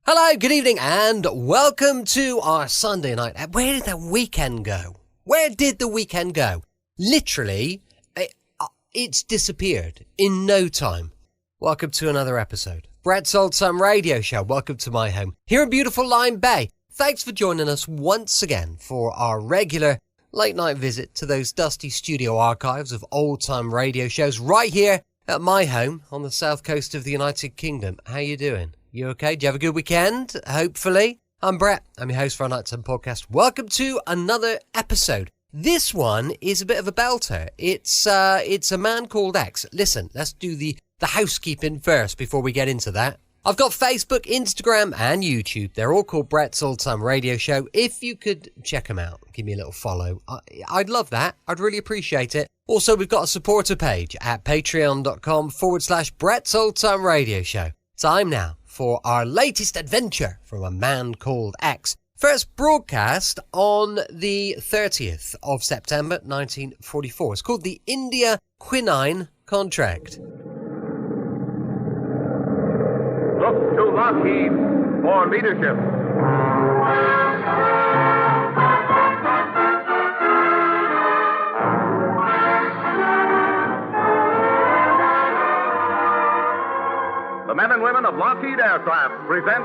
Hello, good evening, and welcome to our Sunday night. Where did the weekend go? Where did the weekend go? Literally, it's disappeared in no time. Welcome to another episode. Brett's Old Time Radio Show. Welcome to my home here in beautiful Lyme Bay. Thanks for joining us once again for our regular late night visit to those dusty studio archives of old time radio shows right here at my home on the south coast of the United Kingdom. How you doing? You okay? Did you have a good weekend? Hopefully. I'm Brett. I'm your host for our Nighttime podcast. Welcome to another episode. This one is a bit of a belter. It's a man called X. Listen, let's do the housekeeping first before we get into that. I've got Facebook, Instagram, and YouTube. They're all called Brett's Old Time Radio Show. If you could check them out, give me a little follow. I'd love that. I'd really appreciate it. Also, we've got a supporter page at patreon.com/Brett's Old Time Radio Show. Time now for our latest adventure from a man called X. First broadcast on the 30th of September 1944. It's called the India Quinine Contract. Look to Lockheed for leadership. The men and women of Lockheed Aircraft present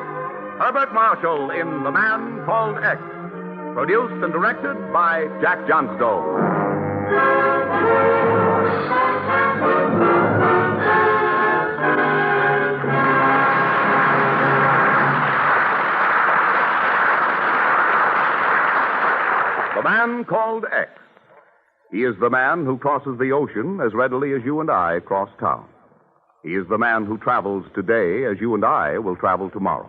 Herbert Marshall in The Man Called X, produced and directed by Jack Johnstone. The Man Called X. He is the man who crosses the ocean as readily as you and I cross town. He is the man who travels today as you and I will travel tomorrow.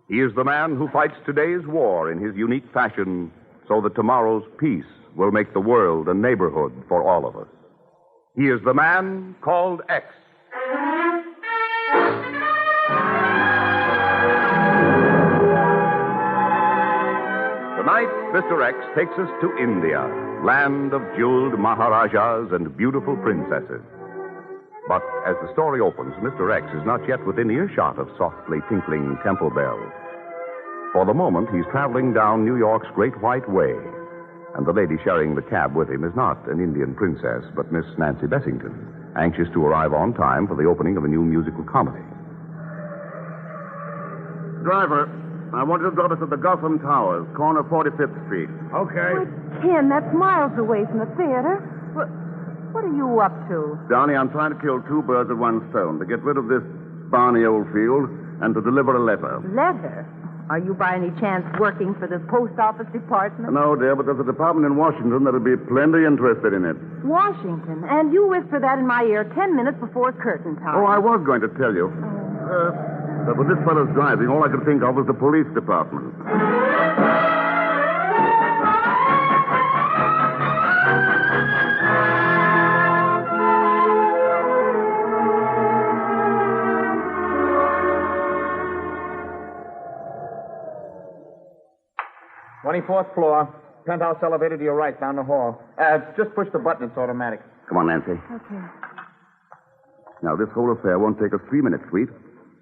He is the man who fights today's war in his unique fashion so that tomorrow's peace will make the world a neighborhood for all of us. He is the man called X. Tonight, Mr. X takes us to India, land of jeweled Maharajas and beautiful princesses. But as the story opens, Mr. X is not yet within earshot of softly tinkling temple bells. For the moment, he's traveling down New York's Great White Way, and the lady sharing the cab with him is not an Indian princess, but Miss Nancy Bessington, anxious to arrive on time for the opening of a new musical comedy. Driver, I want you to drop us at the Gotham Towers, corner 45th Street. Okay. Wait, Ken, that's miles away from the theater. What are you up to? Donnie, I'm trying to kill two birds with one stone, to get rid of this Barney Oldfield and to deliver a letter. Letter? Are you by any chance working for the post office department? No, dear, but there's a department in Washington that'll be plenty interested in it. Washington? And you whisper that in my ear 10 minutes before curtain time. Oh, I was going to tell you. But with this fellow's driving, all I could think of was the police department. 24th floor. Penthouse elevator to your right, down the hall. Just push the button. It's automatic. Come on, Nancy. Okay. Now, this whole affair won't take us 3 minutes, sweet.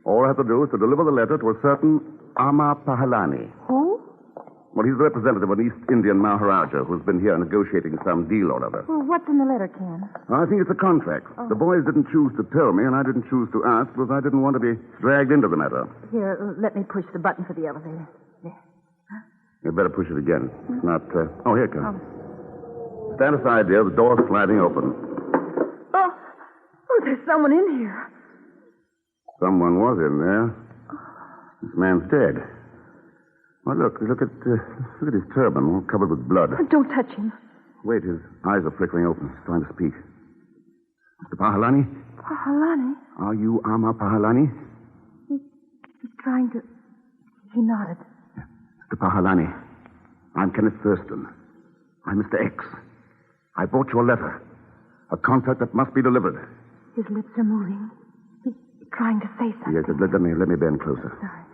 All I have to do is to deliver the letter to a certain Amma Pahalani. Who? Well, he's the representative of an East Indian Maharaja who's been here negotiating some deal or other. Well, what's in the letter, Ken? I think it's a contract. Oh. The boys didn't choose to tell me, and I didn't choose to ask because I didn't want to be dragged into the matter. Here, let me push the button for the elevator. There. You'd better push it again. It's not... Oh, here it comes. Stand aside, dear. The door's sliding open. Oh, there's someone in here. Someone was in there. This man's dead. Well, look at his turban, all covered with blood. Don't touch him. Wait, his eyes are flickering open. He's trying to speak. Mr. Pahalani? Pahalani? Are you Amma Pahalani? He's trying to... He nodded. Mr. Pahalani, I'm Kenneth Thurston. I'm Mr. X. I brought your letter. A contract that must be delivered. His lips are moving. He's trying to say something. Yes, let me bend closer. Sorry.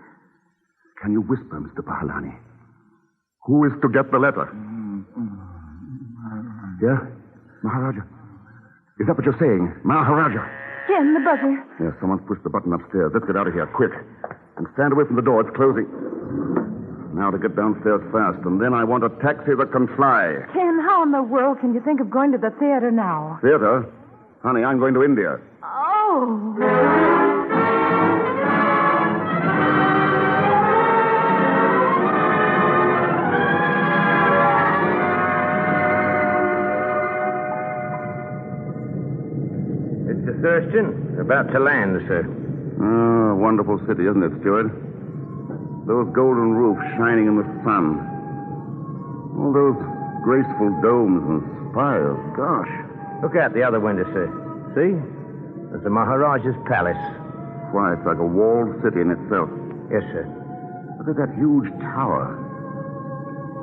Can you whisper, Mr. Pahalani? Who is to get the letter? Yeah? Maharaja? Is that what you're saying? Maharaja? Ken, the buzzer. Yes, someone's pushed the button upstairs. Let's get out of here, quick. And stand away from the door. It's closing. Now to get downstairs fast, and then I want a taxi that can fly. Ken, how in the world can you think of going to the theater now? Theater? Honey, I'm going to India. Oh. Mr. Thurston, about to land, sir. Oh, wonderful city, isn't it, Stewart? Those golden roofs shining in the sun. All those graceful domes and spires. Gosh. Look out the other window, sir. See? There's the Maharaja's palace. Why, it's like a walled city in itself. Yes, sir. Look at that huge tower.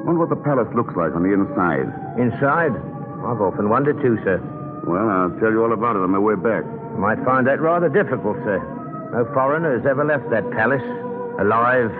Wonder what the palace looks like on the inside. Inside? I've often wondered, too, sir. Well, I'll tell you all about it on my way back. You might find that rather difficult, sir. No foreigner has ever left that palace alive.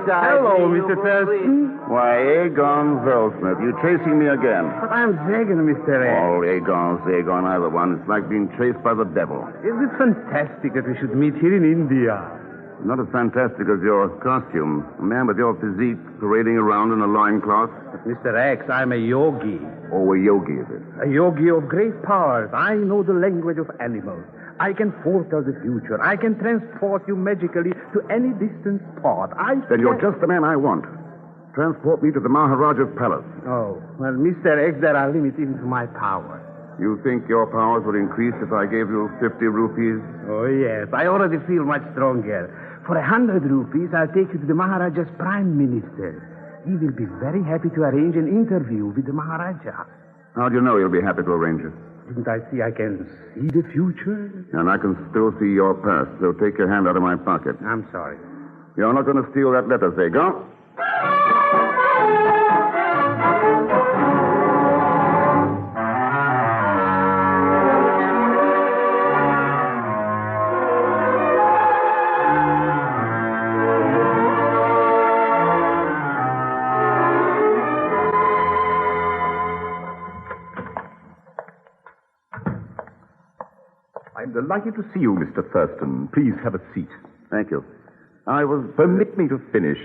Hello, Mr. Thurston. Why, Aegon Zolsmith, you chasing me again? But I'm Zagan, Mr. X. Oh, Aegon, either one. It's like being chased by the devil. Isn't it fantastic that we should meet here in India? Not as fantastic as your costume. A man with your physique parading around in a loincloth. But Mr. X, I'm a yogi. Oh, a yogi is it? A yogi of great powers. I know the language of animals. I can foretell the future. I can transport you magically to any distant spot. Then you're just the man I want. Transport me to the Maharaja's palace. Oh, well, Mr. X, there are limits even to my power. You think your powers would increase if I gave you 50 rupees? Oh, yes. I already feel much stronger. For 100 rupees, I'll take you to the Maharaja's Prime Minister. He will be very happy to arrange an interview with the Maharaja. How do you know he'll be happy to arrange it? Didn't I see I can see the future? And I can still see your past, so take your hand out of my pocket. I'm sorry. You're not going to steal that letter, Zago. I'm delighted to see you, Mr. Thurston. Please have a seat. Thank you. Permit me to finish.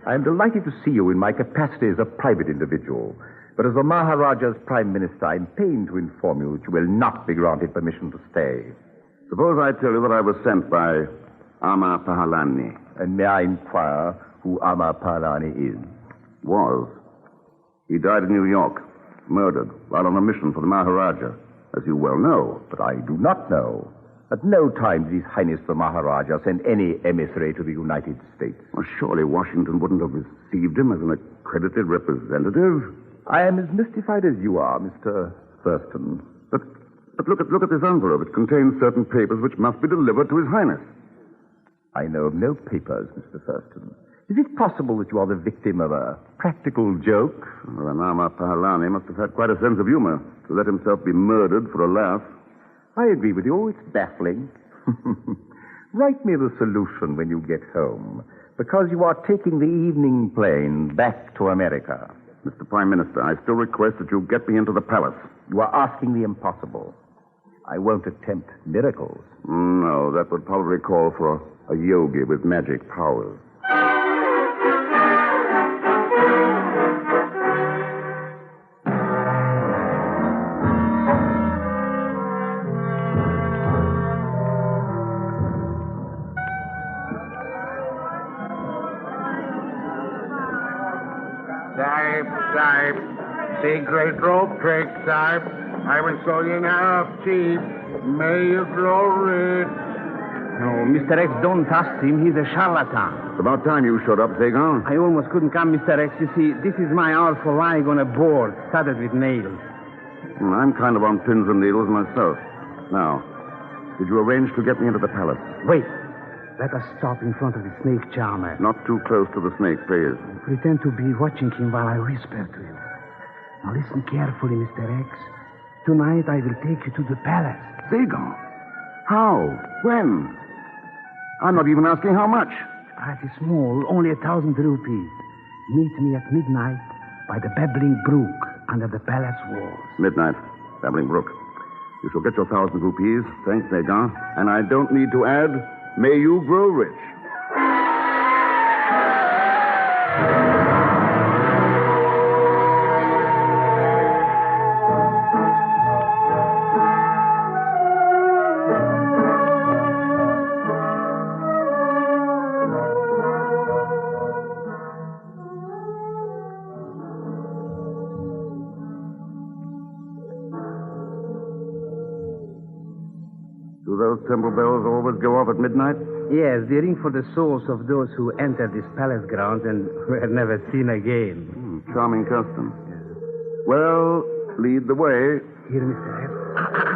I'm delighted to see you in my capacity as a private individual. But as the Maharaja's Prime Minister, I'm pained to inform you that you will not be granted permission to stay. Suppose I tell you that I was sent by Ama Pahalani. And may I inquire who Ama Pahalani is? Was. He died in New York, murdered, while on a mission for the Maharaja, as you well know. But I do not know. At no time did His Highness the Maharaja send any emissary to the United States. Well, surely Washington wouldn't have received him as an accredited representative. I am as mystified as you are, Mr. Thurston. But look at this envelope. It contains certain papers which must be delivered to His Highness. I know of no papers, Mr. Thurston. Is it possible that you are the victim of a practical joke? Well, Ama Pahalani must have had quite a sense of humor to let himself be murdered for a laugh. I agree with you. It's baffling. Write me the solution when you get home, because you are taking the evening plane back to America. Mr. Prime Minister, I still request that you get me into the palace. You are asking the impossible. I won't attempt miracles. No, that would probably call for a yogi with magic powers. Sahib, see great rope trick, Sahib. I will show you now, Chief. May you grow rich. No, Mr. X, don't trust him. He's a charlatan. It's about time you showed up, Zagon. I almost couldn't come, Mr. X. You see, this is my hour for lying on a board studded with nails. I'm kind of on pins and needles myself. Now, did you arrange to get me into the palace? Wait. Let us stop in front of the snake charmer. Not too close to the snake, please. Pretend to be watching him while I whisper to him. Now listen carefully, Mr. X. Tonight I will take you to the palace. Zagon? How? When? I'm not even asking how much. Pretty small, only 1,000 rupees. Meet me at midnight by the babbling brook under the palace walls. Midnight. Babbling Brook. You shall get your 1,000 rupees. Thanks, Zagon. And I don't need to add, may you grow rich. Do those temple bells always go off at midnight? Yes, they ring for the souls of those who entered this palace grounds and were never seen again. Charming custom. Well, lead the way. Here, Mr. F.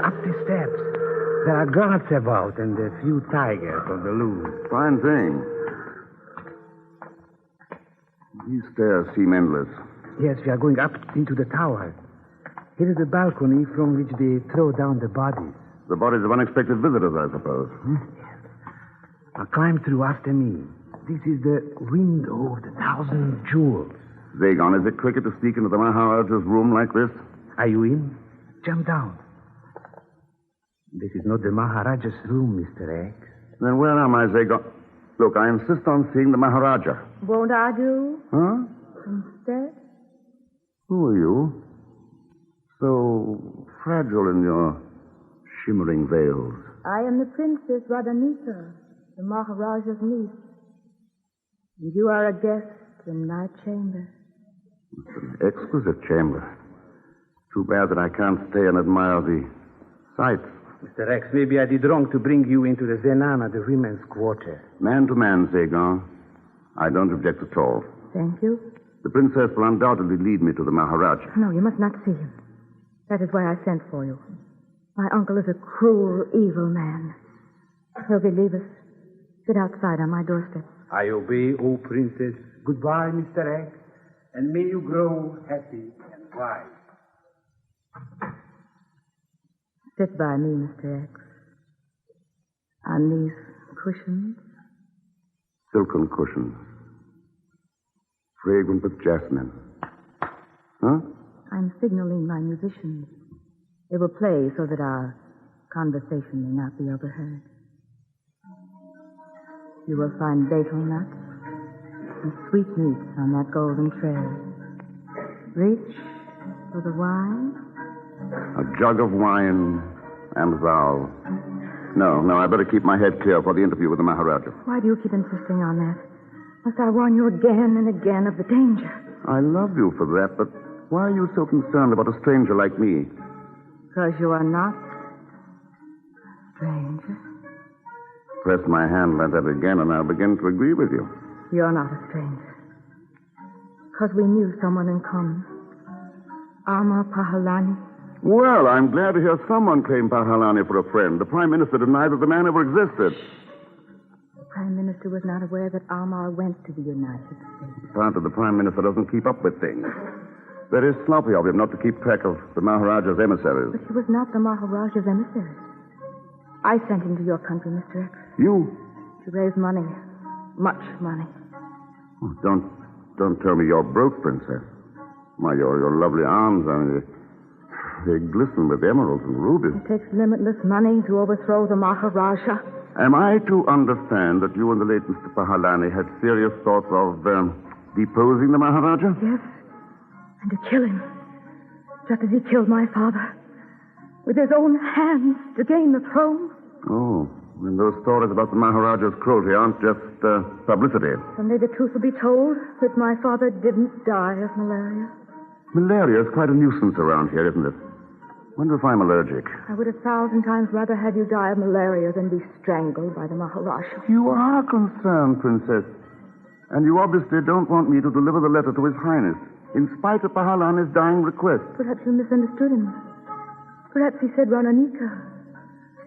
Up the steps. There are guards about and a few tigers on the loose. Fine thing. These stairs seem endless. Yes, we are going up into the tower. Here is the balcony from which they throw down the bodies. The bodies of unexpected visitors, I suppose. Yes. Now climb through after me. This is the window of the 1,000 jewels. Zagon, is it cricket to sneak into the Maharaja's room like this? Are you in? Jump down. This is not the Maharaja's room, Mr. X. Then where am I, Zagon? Look, I insist on seeing the Maharaja. Won't I do Huh? instead? Who are you? So fragile in your shimmering veils. I am the Princess Radhanika, the Maharaja's niece. And you are a guest in my chamber. It's an exquisite chamber. Too bad that I can't stay and admire the sights. Mr. X, maybe I did wrong to bring you into the zenana, the women's quarter. Man to man, Zagon. I don't object at all. Thank you. The princess will undoubtedly lead me to the Maharaja. No, you must not see him. That is why I sent for you. My uncle is a cruel, evil man. He'll believe us. Sit outside on my doorstep. I obey, O princess. Goodbye, Mr. X. And may you grow happy and wise. Sit by me, Mr. X. On these cushions. Silken cushions. Fragrant with jasmine. Huh? I'm signaling my musicians. They will play so that our conversation may not be overheard. You will find betel nuts and sweetmeats on that golden tray. Reach for the wine. A jug of wine and thou. No, I better keep my head clear for the interview with the Maharaja. Why do you keep insisting on that? Must I warn you again and again of the danger? I love you for that, but why are you so concerned about a stranger like me? Because you are not stranger. Press my hand like that again, and I'll begin to agree with you. You're not a stranger. Because we knew someone in common. Alma Pahalani. Well, I'm glad to hear someone claim Pahalani for a friend. The Prime Minister denied that the man ever existed. The Prime Minister was not aware that Alma went to the United States. Part of the Prime Minister doesn't keep up with things. Very sloppy of him not to keep track of the Maharaja's emissaries. But he was not the Maharaja's emissary. I sent him to your country, Mr. X. You? To raise money. Much money. Oh, don't tell me you're broke, Princess. Why, your lovely arms, I mean, they glisten with emeralds and rubies. It takes limitless money to overthrow the Maharaja. Am I to understand that you and the late Mr. Pahalani had serious thoughts of deposing the Maharaja? Yes. And to kill him. Just as he killed my father. With his own hands to gain the throne. Oh, and those stories about the Maharaja's cruelty aren't just publicity. Someday the truth will be told that my father didn't die of malaria. Malaria is quite a nuisance around here, isn't it? Wonder if I'm allergic. I would 1,000 times rather have you die of malaria than be strangled by the Maharaja. You are concerned, Princess. And you obviously don't want me to deliver the letter to His Highness, in spite of Pahalani's dying request. Perhaps you misunderstood him. Perhaps he said Rananika,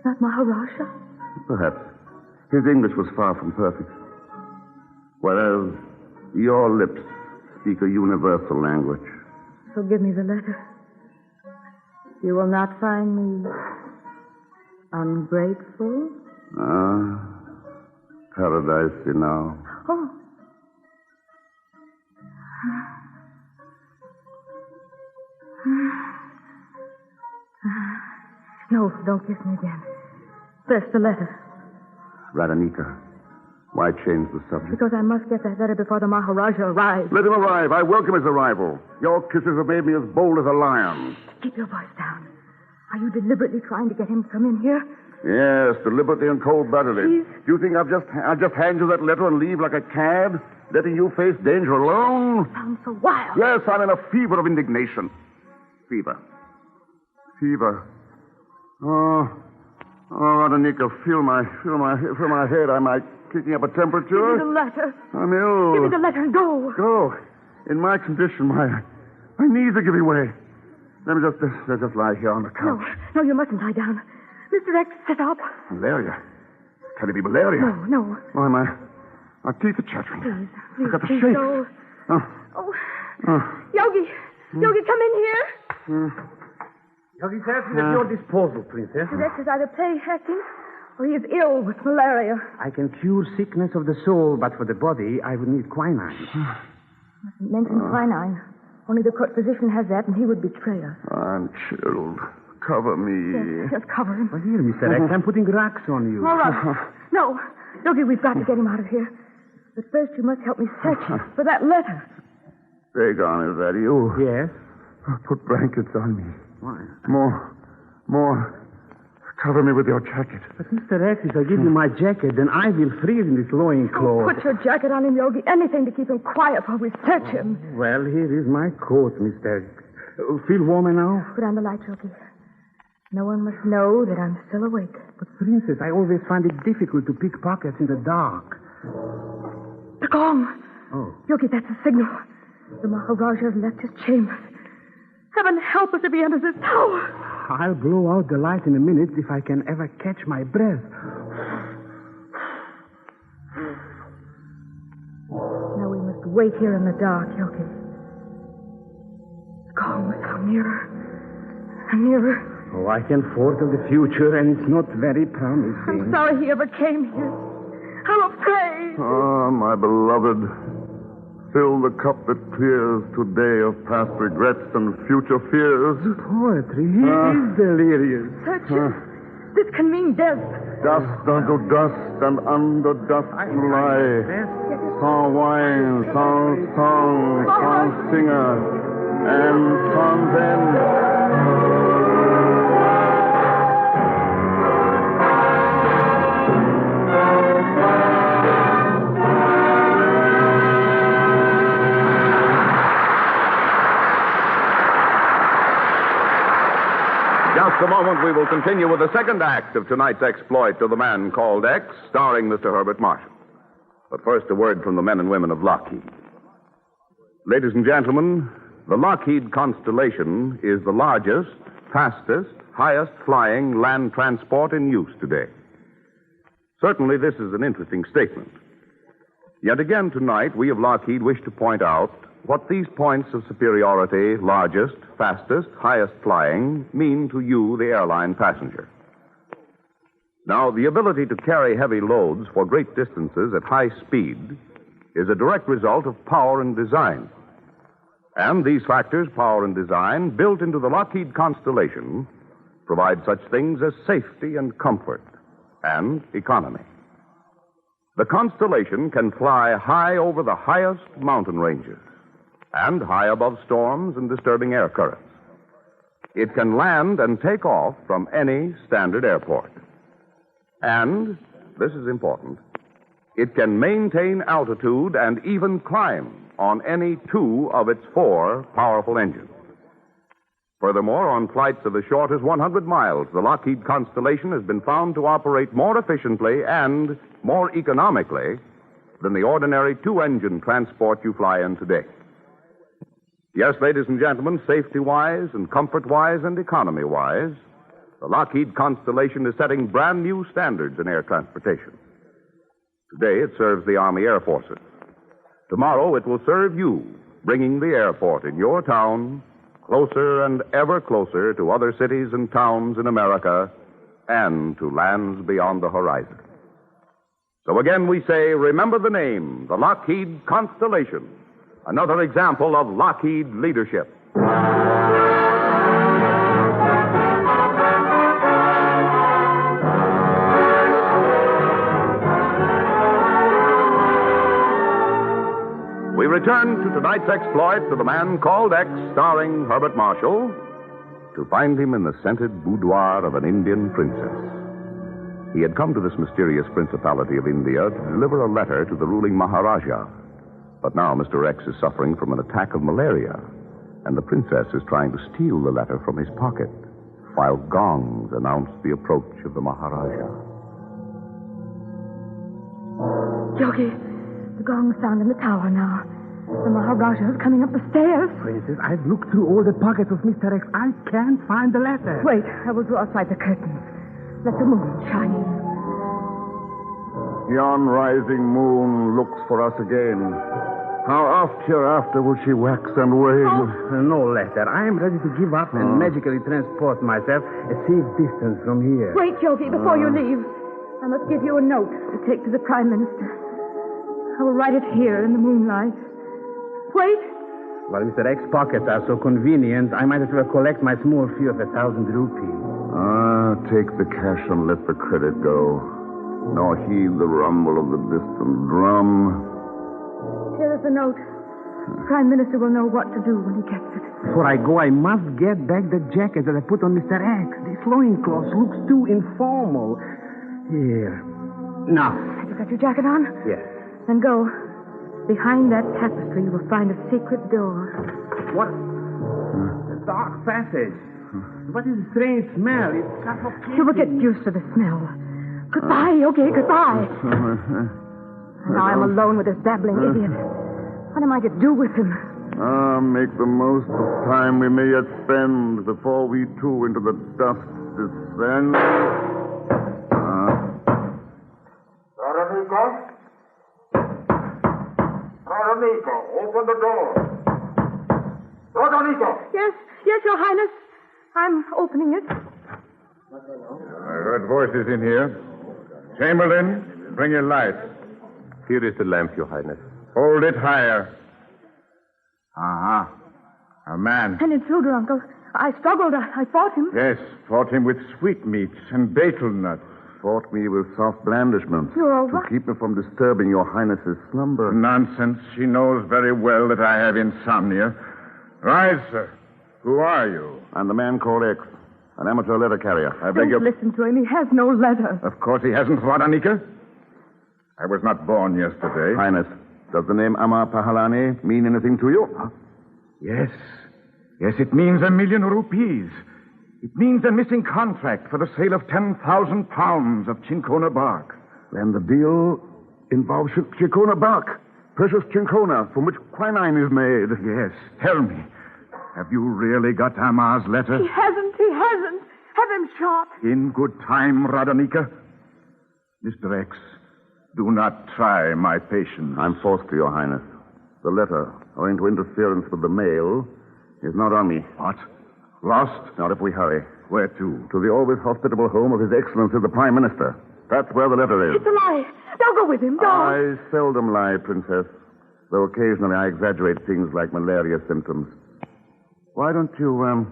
not Maharaja. Perhaps. His English was far from perfect. Whereas your lips speak a universal language. So give me the letter. You will not find me ungrateful. Paradise, you know. Oh. No, don't kiss me again. First, the letter. Radanika, why change the subject? Because I must get that letter before the Maharaja arrives. Let him arrive. I welcome his arrival. Your kisses have made me as bold as a lion. Keep your voice down. Are you deliberately trying to get him to come in here? Yes, deliberately and cold-bloodedly. Please? Do you think I'll just hand you that letter and leave like a cad, letting you face danger alone? Sounds so wild. Yes, I'm in a fever of indignation. Fever. Oh, Radanika, feel my head. Am I kicking up a temperature? Give me the letter. I'm ill. Give me the letter and go. Go. In my condition, my knees are giving way. Let me just lie here on the couch. No, you mustn't lie down. Mr. X, sit up. Malaria. Can it be malaria? No. Why, my teeth are chattering. Please, I've got the please shakes. go. Oh. Yogi, come in here. Yogi says he's at your disposal, Princess. Mr. X is either play acting or he is ill with malaria. I can cure sickness of the soul, but for the body, I would need quinine. Mustn't mention quinine. Only the court physician has that, and he would betray us. I'm chilled. Cover me. Yes, just cover him. Well, here, Mr. X, I'm putting rocks on you. All right. No, Yogi, we've got to get him out of here. But first, you must help me search for that letter. Dagon, is that you? Yes? Put blankets on me. Why? More. Cover me with your jacket. But, Mr. X, if I give you my jacket, then I will freeze in this loincloth. Put your jacket on him, Yogi. Anything to keep him quiet while we search him. Well, here is my coat, Mr. X. Feel warmer now? Put on the light, Yogi. No one must know that I'm still awake. But, Princess, I always find it difficult to pick pockets in the dark. The gong. Oh. Yogi, that's a signal. The Maharaja has left his chambers. Heaven help us if he enters this tower. I'll blow out the light in a minute if I can ever catch my breath. Now we must wait here in the dark, Yogi. The gong will sound nearer and nearer. Oh, I can foretell the future, and it's not very promising. I'm sorry he ever came here. I'm afraid. Ah, my beloved. Fill the cup that clears today of past regrets and future fears. Poetry, he is delirious. Search him. This can mean death. Dust unto dust, and under dust to lie. Sans wine, sans song, sans singer, and sans end. Just a moment, we will continue with the second act of tonight's exploit of the man called X, starring Mr. Herbert Marshall. But first, a word from the men and women of Lockheed. Ladies and gentlemen, the Lockheed Constellation is the largest, fastest, highest-flying land transport in use today. Certainly, this is an interesting statement. Yet again tonight, we of Lockheed wish to point out what these points of superiority, largest, fastest, highest flying, mean to you, the airline passenger. Now, the ability to carry heavy loads for great distances at high speed is a direct result of power and design. And these factors, power and design, built into the Lockheed Constellation, provide such things as safety and comfort and economy. The Constellation can fly high over the highest mountain ranges and high above storms and disturbing air currents. It can land and take off from any standard airport. And, this is important, it can maintain altitude and even climb on any two of its four powerful engines. Furthermore, on flights of as short as 100 miles, the Lockheed Constellation has been found to operate more efficiently and more economically than the ordinary two-engine transport you fly in today. Yes, ladies and gentlemen, safety-wise and comfort-wise and economy-wise, the Lockheed Constellation is setting brand new standards in air transportation. Today, it serves the Army Air Forces. Tomorrow, it will serve you, bringing the airport in your town closer and ever closer to other cities and towns in America and to lands beyond the horizon. So again we say, remember the name, the Lockheed Constellation. Another example of Lockheed leadership. We return to tonight's exploit to The Man Called X, starring Herbert Marshall, to find him in the scented boudoir of an Indian princess. He had come to this mysterious principality of India to deliver a letter to the ruling Maharaja. But now Mr. X is suffering from an attack of malaria, and the princess is trying to steal the letter from his pocket, while gongs announce the approach of the Maharaja. Yogi, the gong sound in the tower now. The Maharaja is coming up the stairs. Princess, I've looked through all the pockets of Mr. X. I can't find the letter. Wait, I will draw aside the curtains. Let the moon shine in. Yon rising moon looks for us again. How oft hereafter will she wax and wane? No letter. I am ready to give up and magically transport myself a safe distance from here. Wait, Yogi, before you leave. I must give you a note to take to the Prime Minister. I will write it here in the moonlight. Wait. While Mr. X's pockets are so convenient, I might as well collect my small fee of 1,000 rupees. Take the cash and let the credit go. Nor heed the rumble of the distant drum. Here is the note. The Prime Minister will know what to do when he gets it. Before I go, I must get back the jacket that I put on Mr. X. This loincloth looks too informal. Here. Now. Have you got your jacket on? Yes. Then go. Behind that tapestry, you will find a secret door. What? A dark passage. What is the strange smell? It's suffocating. You will get used to the smell. Goodbye, Yogi, goodbye. Now I'm alone with this babbling idiot. What am I to do with him? Make the most of time we may yet spend before we too into the dust descend. Roderigo, open the door. Roderigo! Yes, Your Highness. I'm opening it. I heard voices in here. Chamberlain, bring your light. Here is the lamp, Your Highness. Hold it higher. A man. An intruder, Uncle. I struggled. I fought him. Yes, fought him with sweetmeats and betel nuts. Fought me with soft blandishments. You're all to right. keep me from disturbing your highness's slumber. Nonsense. She knows very well that I have insomnia. Rise, sir. Who are you? I'm the man called X, an amateur letter carrier. I beg Don't your... listen to him. He has no letter. Of course he hasn't, Vadanika. I was not born yesterday. Highness, does the name Amar Pahalani mean anything to you? Huh? Yes. Yes, it means 1,000,000 rupees. It means a missing contract for the sale of 10,000 pounds of cinchona bark. Then the deal involves cinchona bark. Precious cinchona, from which quinine is made. Yes. Tell me, have you really got Amar's letter? He hasn't. Have him shot. In good time, Radanika. Mr. X, do not try my patience. I'm forced to, Your Highness. The letter, owing to interference with the mail, is not on me. What? Lost? Not if we hurry. Where to? To the always hospitable home of His Excellency the Prime Minister. That's where the letter is. It's a lie. Don't go with him. Don't. I seldom lie, Princess. Though occasionally I exaggerate things like malaria symptoms. Why don't you,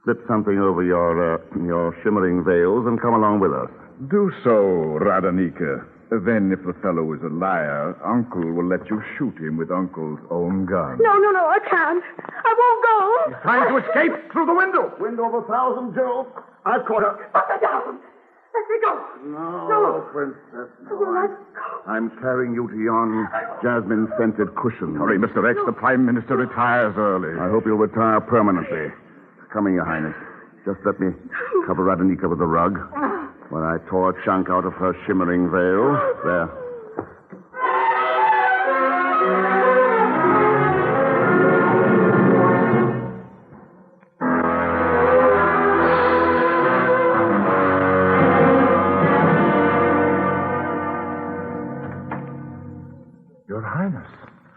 slip something over your shimmering veils and come along with us? Do so, Radanika. Then, if the fellow is a liar, Uncle will let you shoot him with Uncle's own gun. No, I can't. I won't go. He's trying to escape through the window. Window of 1,000, Joe. I've caught her. Put her down. Let me go. No, Princess. No. I'm carrying you to yon jasmine-scented cushion. Hurry, Mr. X. The Prime Minister retires early. I hope you'll retire permanently. Coming, Your Highness. Just let me cover Radanika with a rug while I tore a chunk out of her shimmering veil. There. Your Highness.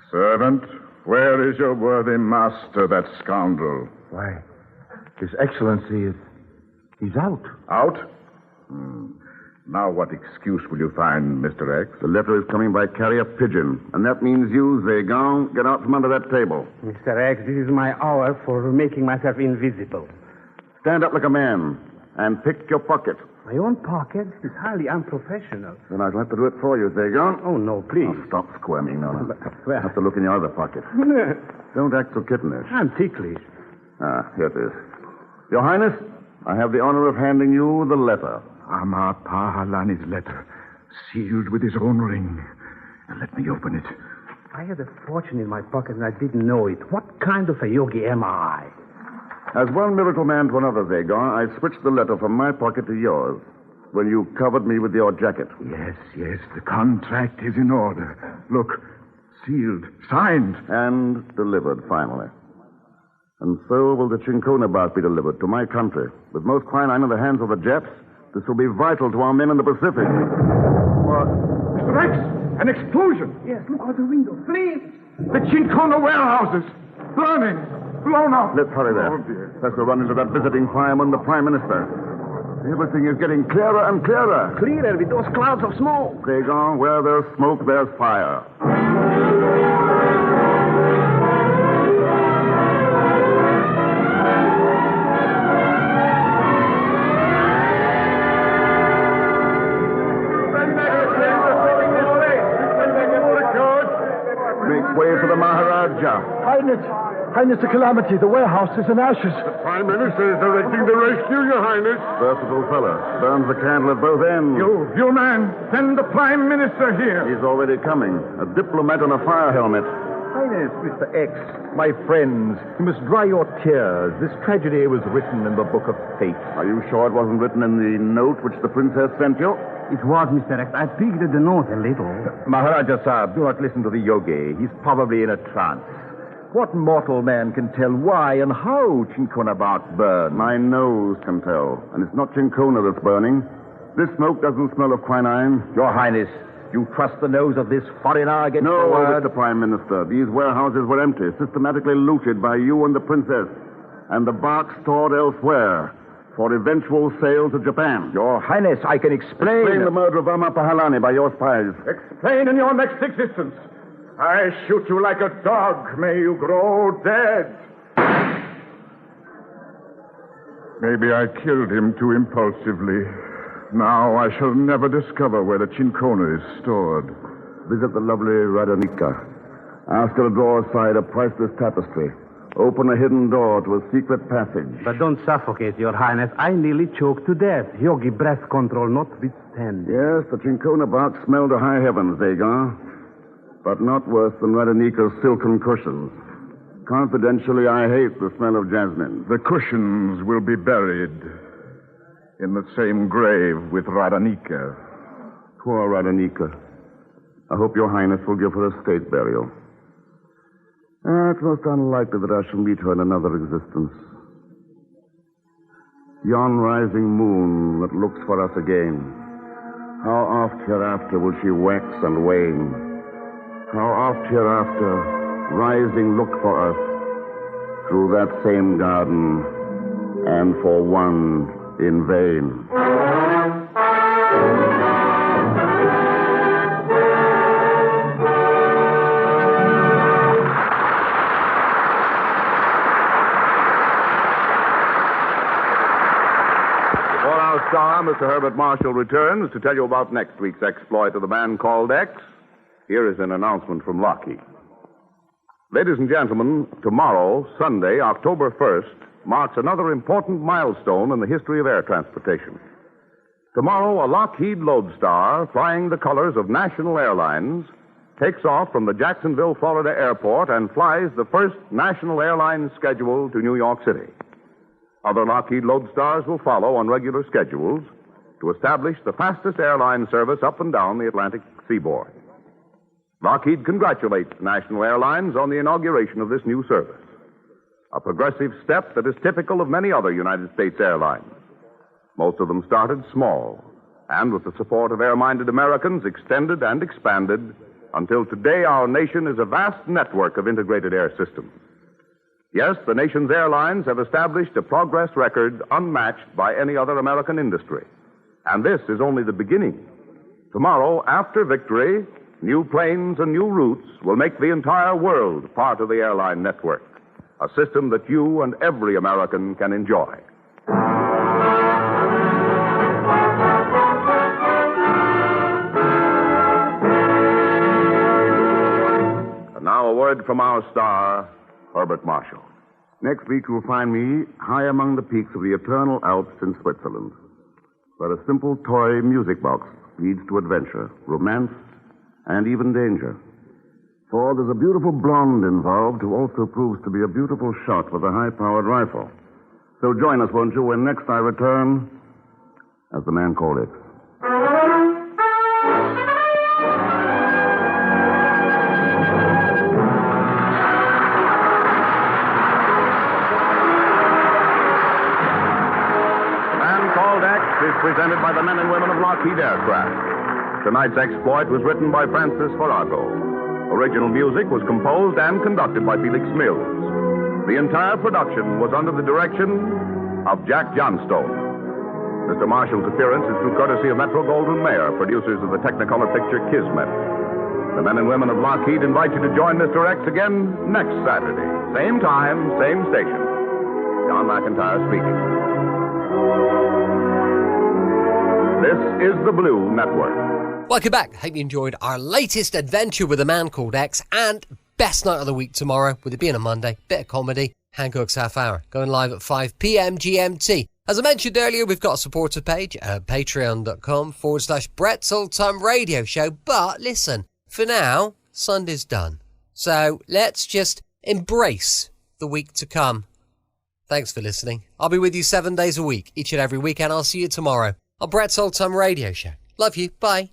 Servant, where is your worthy master, that scoundrel. Why, His Excellency, he's out. Out? Now what excuse will you find, Mr. X? The letter is coming by carrier pigeon, and that means you, Zagon, get out from under that table. Mr. X, this is my hour for making myself invisible. Stand up like a man and pick your pocket. My own pocket is highly unprofessional. Then I'll have to do it for you, Zagon. Oh, no, please. Oh, stop squirming, no. Well, I have to look in your other pocket. Don't act so kittenish. I'm ticklish. Here it is. Your Highness, I have the honor of handing you the letter. Amar Pahalani's letter, sealed with his own ring. Now, let me open it. I had a fortune in my pocket and I didn't know it. What kind of a yogi am I? As one miracle man to another, Zagon, I switched the letter from my pocket to yours when you covered me with your jacket. Yes, the contract is in order. Look, sealed, signed. And delivered, finally. And so will the Chincona bark be delivered to my country. With most quinine in the hands of the Japs, this will be vital to our men in the Pacific. What? Mr. X, an explosion. Yes, look out the window, please. The Chincona warehouses, burning, blown up. Let's hurry there. Oh, dear. Let's go run into that visiting fireman, the Prime Minister. Everything is getting clearer and clearer. Clearer with those clouds of smoke. Zagon, where there's smoke, there's fire. Make way for the Maharaja. Highness, the calamity. The warehouse is in ashes. The Prime Minister is directing the rescue, Your Highness. Versatile fella. Burns the candle at both ends. You man, send the Prime Minister here. He's already coming. A diplomat on a fire helmet. Highness, Mr. X, my friends, you must dry your tears. This tragedy was written in the Book of Fate. Are you sure it wasn't written in the note which the princess sent you? It was, Mr. X. I peeked at the note a little. Maharaja Sahib, do not listen to the yogi. He's probably in a trance. What mortal man can tell why and how Chincona bark burns? My nose can tell. And it's not Chincona that's burning. This smoke doesn't smell of quinine. Your Highness, you trust the nose of this foreigner against the word? No, Mr. Prime Minister. These warehouses were empty, systematically looted by you and the princess. And the bark stored elsewhere for eventual sale to Japan. Your Highness, I can explain. Explain the murder of Amar Pahalani by your spies. Explain in your next existence. I shoot you like a dog. May you grow dead. Maybe I killed him too impulsively. Now I shall never discover where the Chincona is stored. Visit the lovely Radanika. Ask her to draw aside a priceless tapestry. Open a hidden door to a secret passage. But don't suffocate, Your Highness. I nearly choked to death. Yogi breath control notwithstanding. Yes, the Chincona bark smelled to high heavens, Zagon. But not worse than Radanika's silken cushions. Confidentially, I hate the smell of jasmine. The cushions will be buried in the same grave with Radanika. Poor Radanika. I hope Your Highness will give her a state burial. It's most unlikely that I shall meet her in another existence. Yon rising moon that looks for us again. How oft hereafter will she wax and wane? How oft hereafter, rising look for us through that same garden, and for one in vain. Before our star, Mr. Herbert Marshall, returns to tell you about next week's exploit of the man called X, here is an announcement from Lockheed. Ladies and gentlemen, tomorrow, Sunday, October 1st, marks another important milestone in the history of air transportation. Tomorrow, a Lockheed Lodestar, flying the colors of National Airlines, takes off from the Jacksonville, Florida airport and flies the first National Airlines schedule to New York City. Other Lockheed Lodestars will follow on regular schedules to establish the fastest airline service up and down the Atlantic seaboard. Lockheed congratulates National Airlines on the inauguration of this new service, a progressive step that is typical of many other United States airlines. Most of them started small, and with the support of air-minded Americans, extended and expanded until today our nation is a vast network of integrated air systems. Yes, the nation's airlines have established a progress record unmatched by any other American industry. And this is only the beginning. Tomorrow, after victory, new planes and new routes will make the entire world part of the airline network, a system that you and every American can enjoy. And now a word from our star, Herbert Marshall. Next week, you'll find me high among the peaks of the eternal Alps in Switzerland, where a simple toy music box leads to adventure, romance, and even danger. For there's a beautiful blonde involved who also proves to be a beautiful shot with a high-powered rifle. So join us, won't you, when next I return as the man called X. Is presented by the men and women of Lockheed Aircraft. Tonight's exploit was written by Francis Farago. Original music was composed and conducted by Felix Mills. The entire production was under the direction of Jack Johnstone. Mr. Marshall's appearance is through courtesy of Metro-Goldwyn-Mayer, producers of the Technicolor picture Kismet. The men and women of Lockheed invite you to join Mr. X again next Saturday. Same time, same station. John McIntyre speaking. This is the Blue Network. Welcome back. Hope you enjoyed our latest adventure with a man called X, and best night of the week tomorrow, with it being a Monday, bit of comedy, Hancock's Half Hour, going live at 5 p.m. GMT. As I mentioned earlier, we've got a supporter page at patreon.com/Brett's Old Time Radio Show. But listen, for now, Sunday's done. So let's just embrace the week to come. Thanks for listening. I'll be with you 7 days a week, each and every weekend. I'll see you tomorrow on Brett's Old Time Radio Show. Love you. Bye.